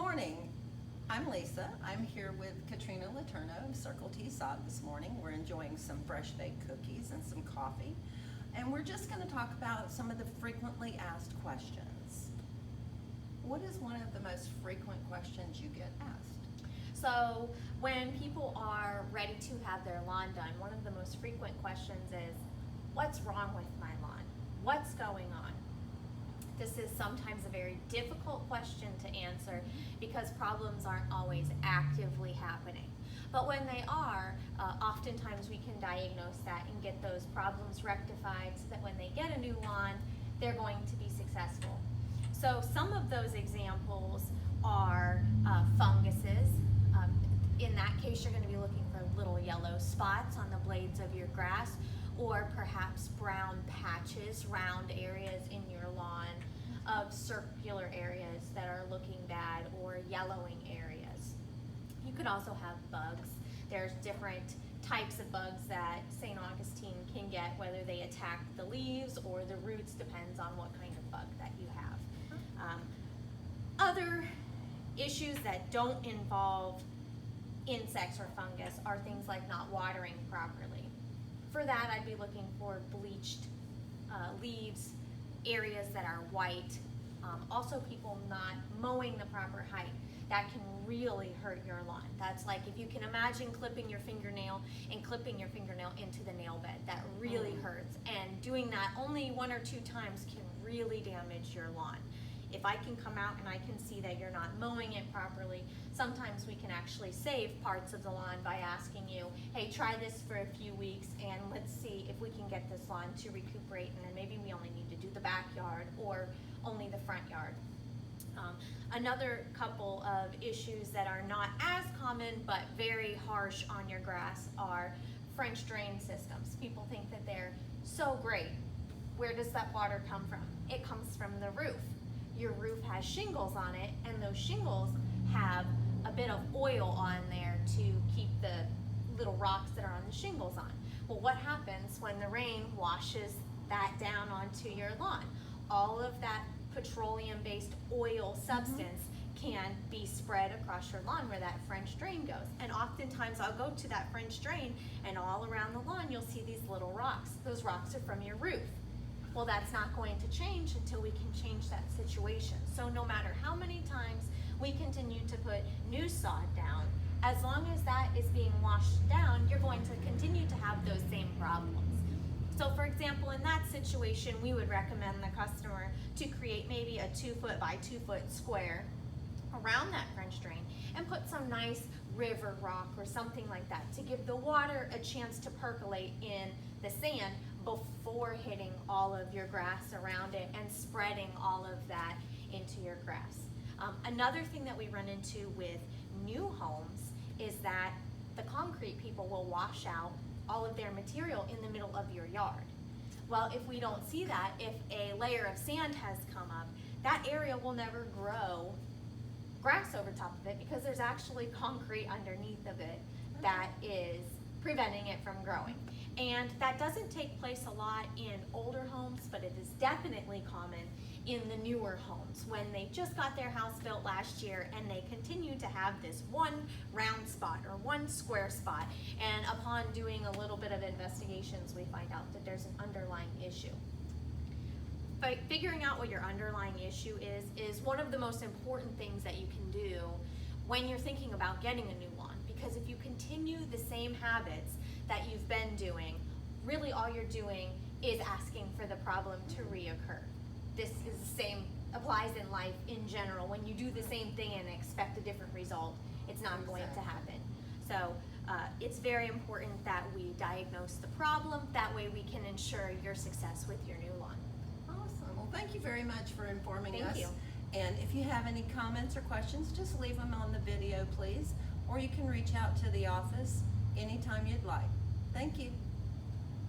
morning. I'm Lisa. I'm here with Katrina Letourneau of Circle T Sod this morning. We're enjoying some fresh baked cookies and some coffee. And we're just going to talk about some of the frequently asked questions. What is one of the most frequent questions you get asked? So when people are ready to have their lawn done, one of the most frequent questions is, what's wrong with my lawn? What's going on? This is sometimes a very difficult question to answer because problems aren't always actively happening. But when they are, oftentimes we can diagnose that and get those problems rectified so that when they get a new lawn, they're going to be successful. So some of those examples are funguses. In that case, you're going to be looking for little yellow spots on the blades of your grass, or perhaps brown patches, round areas in your lawn of circular areas that are looking bad, or yellowing areas. You could also have bugs. There's different types of bugs that St. Augustine can get, whether they attack the leaves or the roots, depends on what kind of bug that you have. Other issues that don't involve insects or fungus are things like not watering properly. For that, I'd be looking for bleached leaves, areas that are white. Also, people not mowing the proper height. That can really hurt your lawn. That's like if you can imagine clipping your fingernail and clipping your fingernail into the nail bed. That really hurts. And doing that only 1 or 2 times can really damage your lawn. If I can come out and I can see that you're not mowing it properly, sometimes we can actually save parts of the lawn by asking you, hey, try this for a few weeks and let's see if we can get this lawn to recuperate, and then maybe we only need to do the backyard or only the front yard. Another couple of issues that are not as common but very harsh on your grass are French drain systems. People think that they're so great. Where does that water come from? It comes from the roof. Your roof has shingles on it, and those shingles have a bit of oil on there to keep the little rocks that are on the shingles on. Well, what happens when the rain washes that down onto your lawn? All of that petroleum-based oil substance can be spread across your lawn where that French drain goes. And oftentimes I'll go to that French drain, and all around the lawn you'll see these little rocks. Those rocks are from your roof. Well, that's not going to change until we can change that situation. So no matter how many times we continue to put new sod down, as long as that is being washed down, you're going to continue to have those same problems. So for example, in that situation, we would recommend the customer to create maybe a 2-foot by 2-foot square around that French drain and put some nice river rock or something like that to give the water a chance to percolate in the sand before hitting all of your grass around it and spreading all of that into your grass. Another thing that we run into with new homes is that the concrete people will wash out all of their material in the middle of your yard. Well, if we don't see that, if a layer of sand has come up, that area will never grow grass over top of it because there's actually concrete underneath of it that is preventing it from growing. And that doesn't take place a lot in older homes, but it is definitely common in the newer homes when they just got their house built last year and they continue to have this one round spot or one square spot. And upon doing a little bit of investigations, we find out that there's an underlying issue. But figuring out what your underlying issue is one of the most important things that you can do when you're thinking about getting a new lawn. Because if you continue the same habits that you've been doing, really all you're doing is asking for the problem to reoccur. This is the same, applies in life in general. When you do the same thing and expect a different result, it's not going to happen. So it's very important that we diagnose the problem. That way we can ensure your success with your new lawn. Awesome. Well, thank you very much for informing us. Thank you. And if you have any comments or questions, just leave them on the video, please. Or you can reach out to the office anytime you'd like. Thank you.